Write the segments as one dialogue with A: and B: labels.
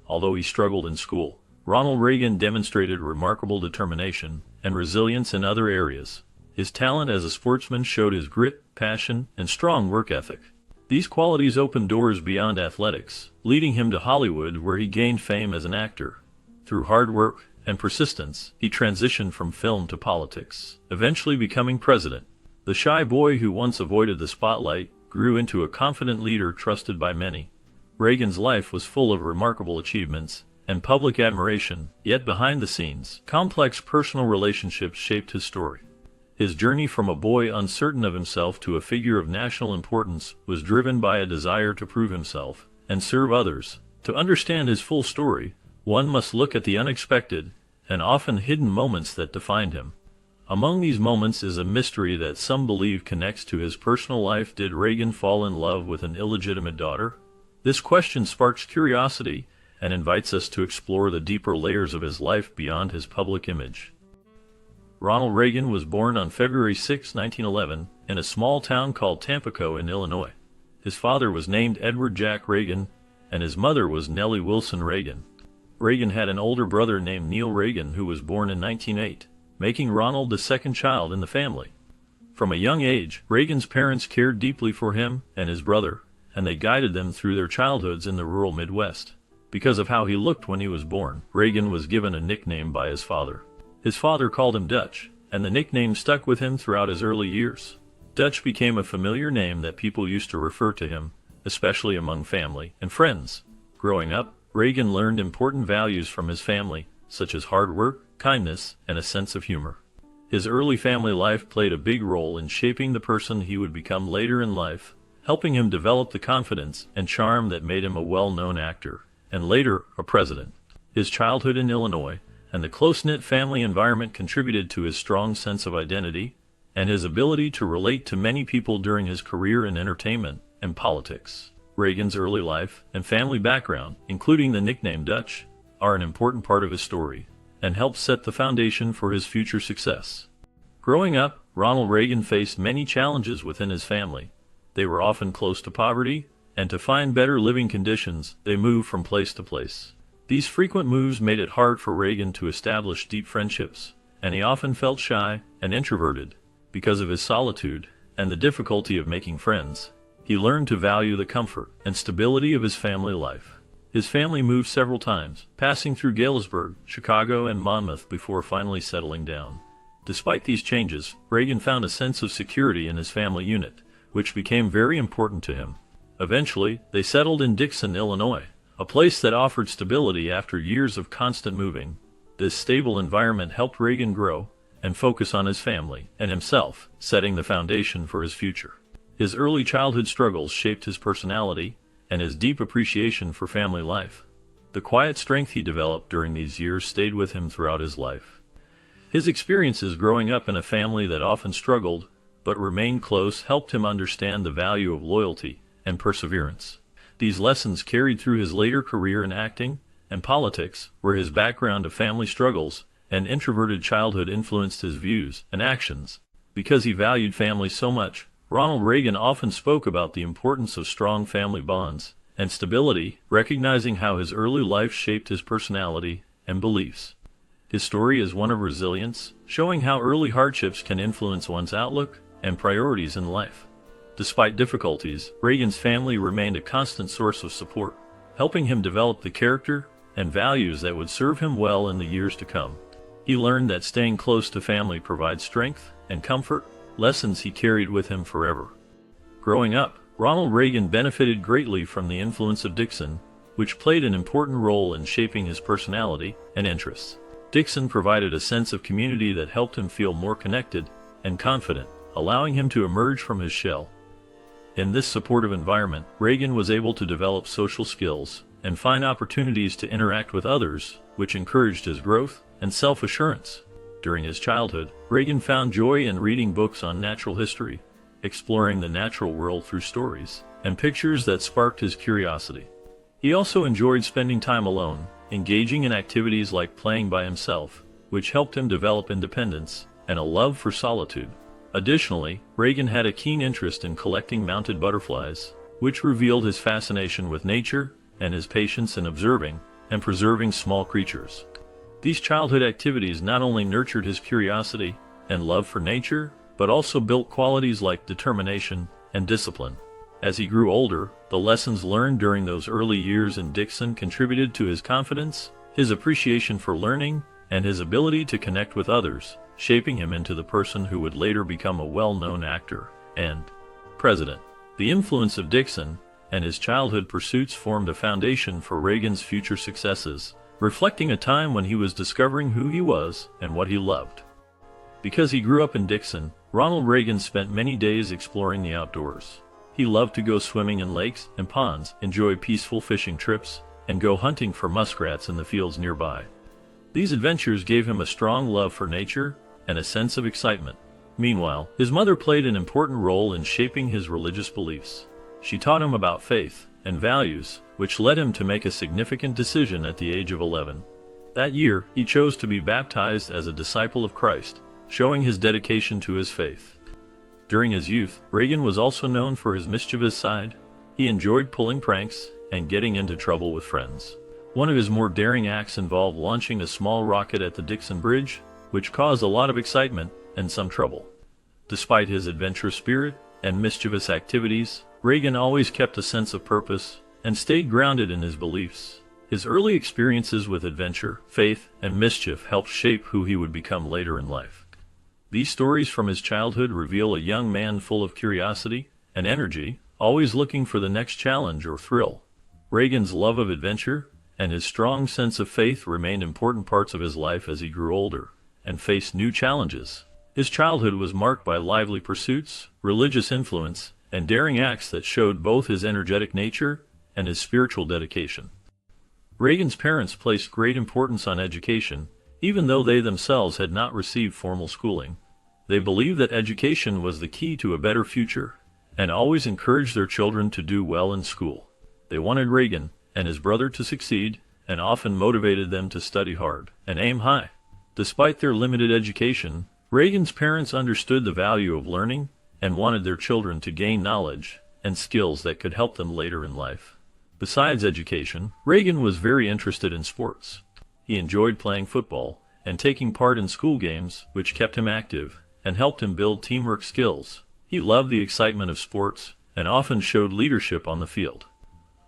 A: although he struggled in school. Ronald Reagan demonstrated remarkable determination and resilience in other areas. His talent as a sportsman showed his grit, passion, and strong work ethic. These qualities opened doors beyond athletics, leading him to Hollywood, where he gained fame as an actor. Through hard work and persistence, he transitioned from film to politics, eventually becoming president. The shy boy who once avoided the spotlight grew into a confident leader trusted by many. Reagan's life was full of remarkable achievements and public admiration, yet behind the scenes, complex personal relationships shaped his story. His journey from a boy uncertain of himself to a figure of national importance was driven by a desire to prove himself and serve others. To understand his full story, one must look at the unexpected and often hidden moments that defined him. Among these moments is a mystery that some believe connects to his personal life. Did Reagan fall in love with an illegitimate daughter? This question sparks curiosity and invites us to explore the deeper layers of his life beyond his public image. Ronald Reagan was born on February 6, 1911, in a small town called Tampico in Illinois. His father was named Edward Jack Reagan, and his mother was Nellie Wilson Reagan. Reagan had an older brother named Neil Reagan who was born in 1908, making Ronald the second child in the family. From a young age, Reagan's parents cared deeply for him and his brother, and they guided them through their childhoods in the rural Midwest. Because of how he looked when he was born, Reagan was given a nickname by his father. His father called him Dutch, and the nickname stuck with him throughout his early years. Dutch became a familiar name that people used to refer to him, especially among family and friends. Growing up, Reagan learned important values from his family, such as hard work, kindness, and a sense of humor. His early family life played a big role in shaping the person he would become later in life, helping him develop the confidence and charm that made him a well-known actor, and later, a president. His childhood in Illinois and the close-knit family environment contributed to his strong sense of identity and his ability to relate to many people during his career in entertainment and politics. Reagan's early life and family background, including the nickname Dutch, are an important part of his story and help set the foundation for his future success. Growing up, Ronald Reagan faced many challenges within his family. They were often close to poverty, and to find better living conditions, they moved from place to place. These frequent moves made it hard for Reagan to establish deep friendships, and he often felt shy and introverted. Because of his solitude and the difficulty of making friends, he learned to value the comfort and stability of his family life. His family moved several times, passing through Galesburg, Chicago, and Monmouth before finally settling down. Despite these changes, Reagan found a sense of security in his family unit, which became very important to him. Eventually, they settled in Dixon, Illinois, a place that offered stability after years of constant moving. This stable environment helped Reagan grow and focus on his family and himself, setting the foundation for his future. His early childhood struggles shaped his personality and his deep appreciation for family life. The quiet strength he developed during these years stayed with him throughout his life. His experiences growing up in a family that often struggled but remained close helped him understand the value of loyalty and perseverance. These lessons carried through his later career in acting and politics, where his background of family struggles and introverted childhood influenced his views and actions. Because he valued family so much, Ronald Reagan often spoke about the importance of strong family bonds and stability, recognizing how his early life shaped his personality and beliefs. His story is one of resilience, showing how early hardships can influence one's outlook and priorities in life. Despite difficulties, Reagan's family remained a constant source of support, helping him develop the character and values that would serve him well in the years to come. He learned that staying close to family provides strength and comfort, lessons he carried with him forever. Growing up, Ronald Reagan benefited greatly from the influence of Dixon, which played an important role in shaping his personality and interests. Dixon provided a sense of community that helped him feel more connected and confident, allowing him to emerge from his shell. In this supportive environment, Reagan was able to develop social skills and find opportunities to interact with others, which encouraged his growth and self-assurance. During his childhood, Reagan found joy in reading books on natural history, exploring the natural world through stories and pictures that sparked his curiosity. He also enjoyed spending time alone, engaging in activities like playing by himself, which helped him develop independence and a love for solitude. Additionally, Reagan had a keen interest in collecting mounted butterflies, which revealed his fascination with nature and his patience in observing and preserving small creatures. These childhood activities not only nurtured his curiosity and love for nature, but also built qualities like determination and discipline. As he grew older, the lessons learned during those early years in Dixon contributed to his confidence, his appreciation for learning, and his ability to connect with others, shaping him into the person who would later become a well-known actor and president. The influence of Dixon and his childhood pursuits formed a foundation for Reagan's future successes, reflecting a time when he was discovering who he was and what he loved. Because he grew up in Dixon, Ronald Reagan spent many days exploring the outdoors. He loved to go swimming in lakes and ponds, enjoy peaceful fishing trips, and go hunting for muskrats in the fields nearby. These adventures gave him a strong love for nature and a sense of excitement. Meanwhile, his mother played an important role in shaping his religious beliefs. She taught him about faith and values, which led him to make a significant decision at the age of 11. That year, he chose to be baptized as a disciple of Christ, showing his dedication to his faith. During his youth, Reagan was also known for his mischievous side. He enjoyed pulling pranks and getting into trouble with friends. One of his more daring acts involved launching a small rocket at the Dixon Bridge, which caused a lot of excitement and some trouble. Despite his adventurous spirit and mischievous activities, Reagan always kept a sense of purpose and stayed grounded in his beliefs. His early experiences with adventure, faith, and mischief helped shape who he would become later in life. These stories from his childhood reveal a young man full of curiosity and energy, always looking for the next challenge or thrill. Reagan's love of adventure and his strong sense of faith remained important parts of his life as he grew older and faced new challenges. His childhood was marked by lively pursuits, religious influence, and daring acts that showed both his energetic nature and his spiritual dedication. Reagan's parents placed great importance on education, even though they themselves had not received formal schooling. They believed that education was the key to a better future, and always encouraged their children to do well in school. They wanted Reagan and his brother to succeed, and often motivated them to study hard and aim high. Despite their limited education, Reagan's parents understood the value of learning and wanted their children to gain knowledge and skills that could help them later in life. Besides education, Reagan was very interested in sports. He enjoyed playing football and taking part in school games, which kept him active and helped him build teamwork skills. He loved the excitement of sports and often showed leadership on the field.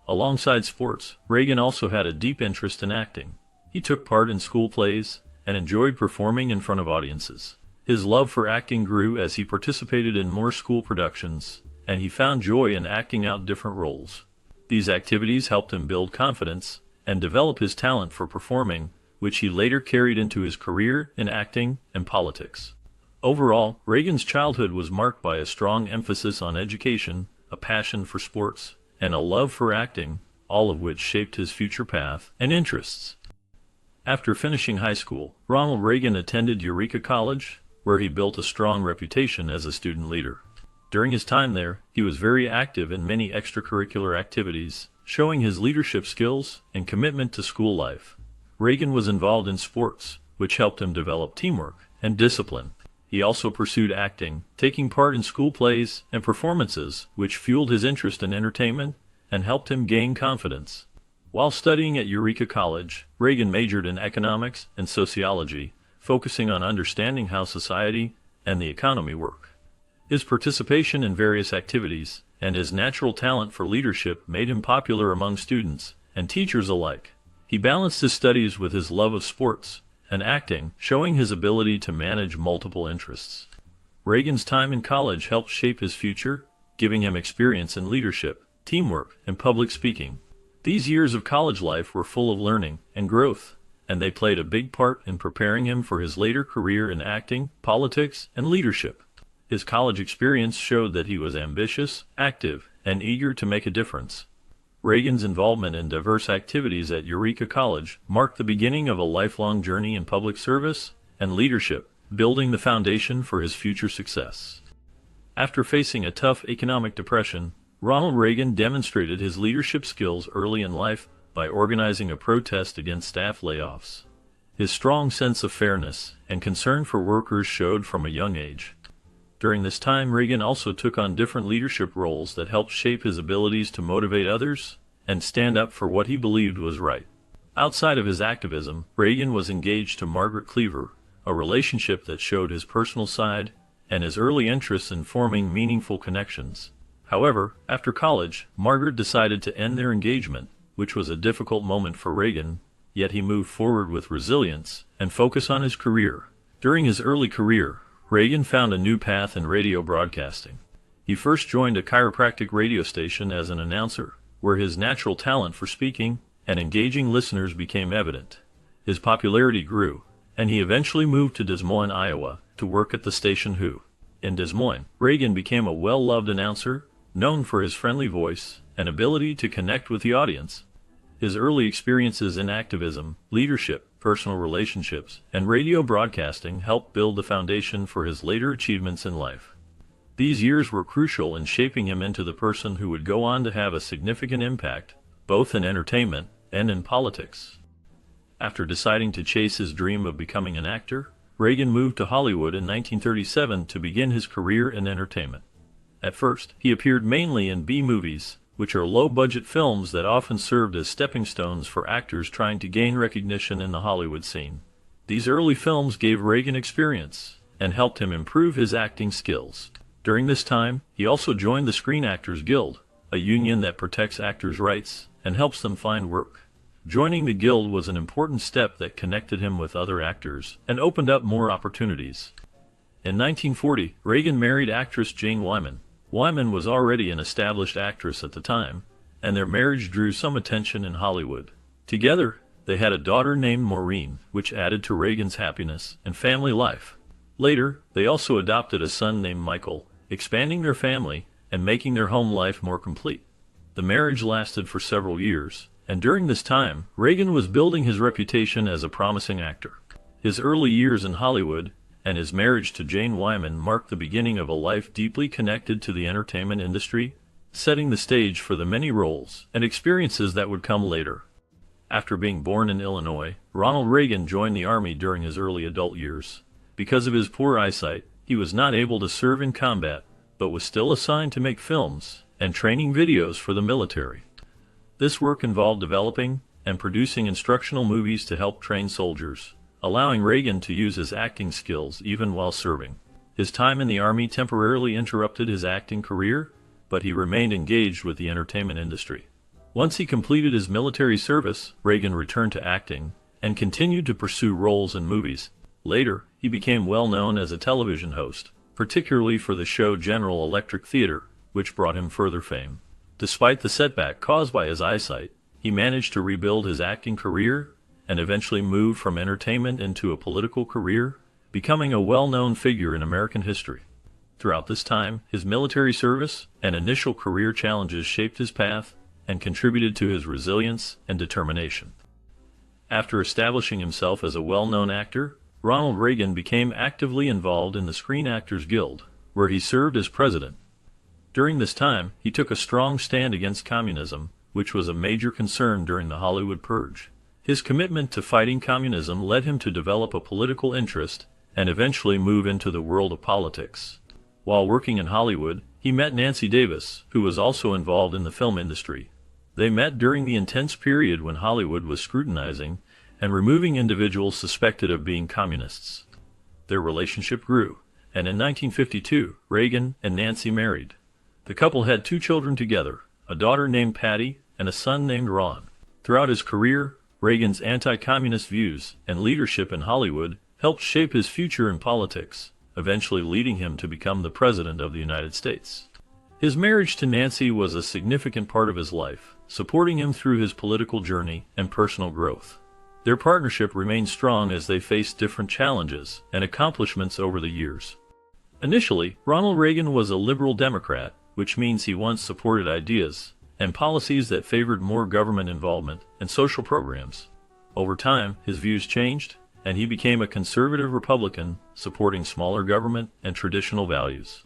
A: Alongside sports, Reagan also had a deep interest in acting. He took part in school plays and enjoyed performing in front of audiences. His love for acting grew as he participated in more school productions, and he found joy in acting out different roles. These activities helped him build confidence and develop his talent for performing, which he later carried into his career in acting and politics. Overall, Reagan's childhood was marked by a strong emphasis on education, a passion for sports, and a love for acting, all of which shaped his future path and interests. After finishing high school, Ronald Reagan attended Eureka College, where he built a strong reputation as a student leader. During his time there, he was very active in many extracurricular activities, showing his leadership skills and commitment to school life. Reagan was involved in sports, which helped him develop teamwork and discipline. He also pursued acting, taking part in school plays and performances, which fueled his interest in entertainment and helped him gain confidence. While studying at Eureka College, Reagan majored in economics and sociology, focusing on understanding how society and the economy work. His participation in various activities and his natural talent for leadership made him popular among students and teachers alike. He balanced his studies with his love of sports and acting, showing his ability to manage multiple interests. Reagan's time in college helped shape his future, giving him experience in leadership, teamwork, and public speaking. These years of college life were full of learning and growth, and they played a big part in preparing him for his later career in acting, politics, and leadership. His college experience showed that he was ambitious, active, and eager to make a difference. Reagan's involvement in diverse activities at Eureka College marked the beginning of a lifelong journey in public service and leadership, building the foundation for his future success. After facing a tough economic depression, Ronald Reagan demonstrated his leadership skills early in life by organizing a protest against staff layoffs. His strong sense of fairness and concern for workers showed from a young age. During this time, Reagan also took on different leadership roles that helped shape his abilities to motivate others and stand up for what he believed was right. Outside of his activism, Reagan was engaged to Margaret Cleaver, a relationship that showed his personal side and his early interest in forming meaningful connections. However, after college, Margaret decided to end their engagement, which was a difficult moment for Reagan, yet he moved forward with resilience and focus on his career. During his early career, Reagan found a new path in radio broadcasting. He first joined a chiropractic radio station as an announcer, where his natural talent for speaking and engaging listeners became evident. His popularity grew, and he eventually moved to Des Moines, Iowa, to work at the station. In Des Moines, Reagan became a well-loved announcer, known for his friendly voice and ability to connect with the audience. His early experiences in activism, leadership, personal relationships, and radio broadcasting helped build the foundation for his later achievements in life. These years were crucial in shaping him into the person who would go on to have a significant impact, both in entertainment and in politics. After deciding to chase his dream of becoming an actor, Reagan moved to Hollywood in 1937 to begin his career in entertainment. At first, he appeared mainly in B-movies, which are low-budget films that often served as stepping stones for actors trying to gain recognition in the Hollywood scene. These early films gave Reagan experience and helped him improve his acting skills. During this time, he also joined the Screen Actors Guild, a union that protects actors' rights and helps them find work. Joining the Guild was an important step that connected him with other actors and opened up more opportunities. In 1940, Reagan married actress Jane Wyman. Wyman was already an established actress at the time, and their marriage drew some attention in Hollywood. Together, they had a daughter named Maureen, which added to Reagan's happiness and family life. Later, they also adopted a son named Michael, expanding their family and making their home life more complete. The marriage lasted for several years, and during this time, Reagan was building his reputation as a promising actor. His early years in Hollywood and his marriage to Jane Wyman marked the beginning of a life deeply connected to the entertainment industry, setting the stage for the many roles and experiences that would come later. After being born in Illinois, Ronald Reagan joined the Army during his early adult years. Because of his poor eyesight, he was not able to serve in combat, but was still assigned to make films and training videos for the military. This work involved developing and producing instructional movies to help train soldiers, allowing Reagan to use his acting skills even while serving. His time in the Army temporarily interrupted his acting career, but he remained engaged with the entertainment industry. Once he completed his military service, Reagan returned to acting and continued to pursue roles in movies. Later, he became well known as a television host, particularly for the show General Electric Theater, which brought him further fame. Despite the setback caused by his eyesight, he managed to rebuild his acting career and eventually moved from entertainment into a political career, becoming a well-known figure in American history. Throughout this time, his military service and initial career challenges shaped his path and contributed to his resilience and determination. After establishing himself as a well-known actor, Ronald Reagan became actively involved in the Screen Actors Guild, where he served as president. During this time, he took a strong stand against communism, which was a major concern during the Hollywood Purge. His commitment to fighting communism led him to develop a political interest and eventually move into the world of politics. While working in Hollywood, he met Nancy Davis, who was also involved in the film industry. They met during the intense period when Hollywood was scrutinizing and removing individuals suspected of being communists. Their relationship grew, and in 1952, Reagan and Nancy married. The couple had 2 children together, a daughter named Patty and a son named Ron. Throughout his career, Reagan's anti-communist views and leadership in Hollywood helped shape his future in politics, eventually leading him to become the President of the United States. His marriage to Nancy was a significant part of his life, supporting him through his political journey and personal growth. Their partnership remained strong as they faced different challenges and accomplishments over the years. Initially, Ronald Reagan was a liberal Democrat, which means he once supported ideas and policies that favored more government involvement and social programs. Over time, his views changed, and he became a conservative Republican, supporting smaller government and traditional values.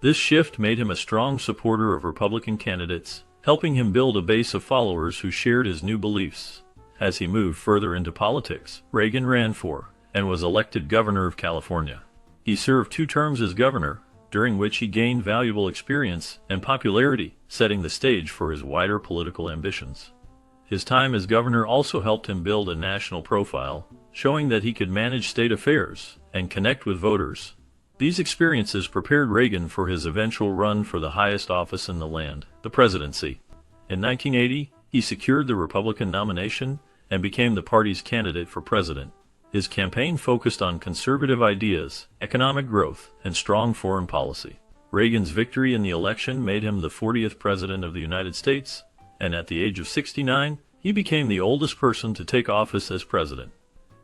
A: This shift made him a strong supporter of Republican candidates, helping him build a base of followers who shared his new beliefs. As he moved further into politics, Reagan ran for and was elected governor of California. He served 2 terms as governor, during which he gained valuable experience and popularity, setting the stage for his wider political ambitions. His time as governor also helped him build a national profile, showing that he could manage state affairs and connect with voters. These experiences prepared Reagan for his eventual run for the highest office in the land, the presidency. In 1980, he secured the Republican nomination and became the party's candidate for president. His campaign focused on conservative ideas, economic growth, and strong foreign policy. Reagan's victory in the election made him the 40th president of the United States, and at the age of 69, he became the oldest person to take office as president.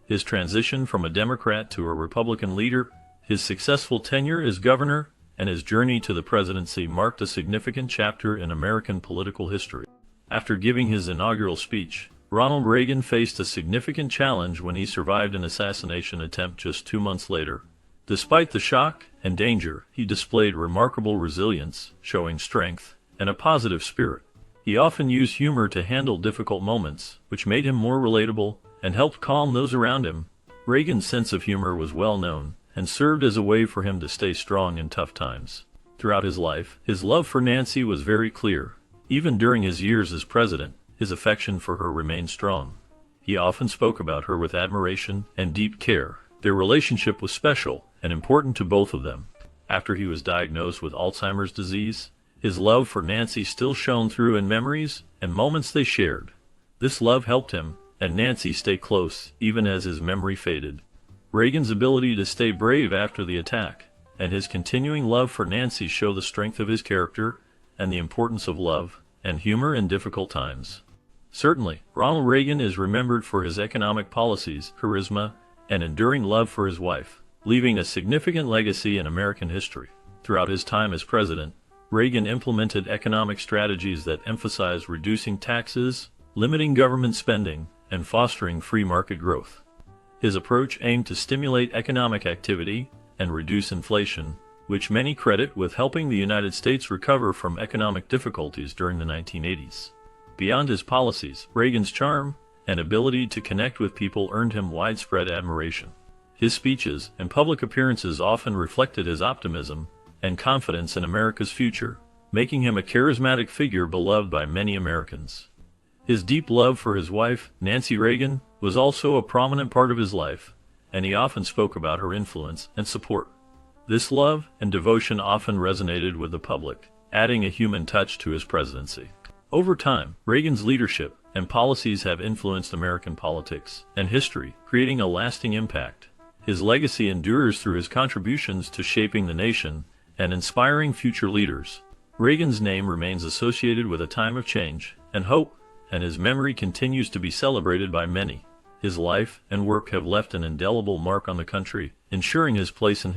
A: His transition from a Democrat to a Republican leader, his successful tenure as governor, and his journey to the presidency marked a significant chapter in American political history. After giving his inaugural speech, Ronald Reagan faced a significant challenge when he survived an assassination attempt just 2 months later. Despite the shock and danger, he displayed remarkable resilience, showing strength and a positive spirit. He often used humor to handle difficult moments, which made him more relatable and helped calm those around him. Reagan's sense of humor was well known and served as a way for him to stay strong in tough times. Throughout his life, his love for Nancy was very clear. Even during his years as president, his affection for her remained strong. He often spoke about her with admiration and deep care. Their relationship was special and important to both of them. After he was diagnosed with Alzheimer's disease, his love for Nancy still shone through in memories and moments they shared. This love helped him and Nancy stay close even as his memory faded. Reagan's ability to stay brave after the attack and his continuing love for Nancy show the strength of his character and the importance of love and humor in difficult times. Certainly, Ronald Reagan is remembered for his economic policies, charisma, and enduring love for his wife, leaving a significant legacy in American history. Throughout his time as president, Reagan implemented economic strategies that emphasized reducing taxes, limiting government spending, and fostering free market growth. His approach aimed to stimulate economic activity and reduce inflation, which many credit with helping the United States recover from economic difficulties during the 1980s. Beyond his policies, Reagan's charm and ability to connect with people earned him widespread admiration. His speeches and public appearances often reflected his optimism and confidence in America's future, making him a charismatic figure beloved by many Americans. His deep love for his wife, Nancy Reagan, was also a prominent part of his life, and he often spoke about her influence and support. This love and devotion often resonated with the public, adding a human touch to his presidency. Over time, Reagan's leadership and policies have influenced American politics and history, creating a lasting impact. His legacy endures through his contributions to shaping the nation and inspiring future leaders. Reagan's name remains associated with a time of change and hope, and his memory continues to be celebrated by many. His life and work have left an indelible mark on the country, ensuring his place in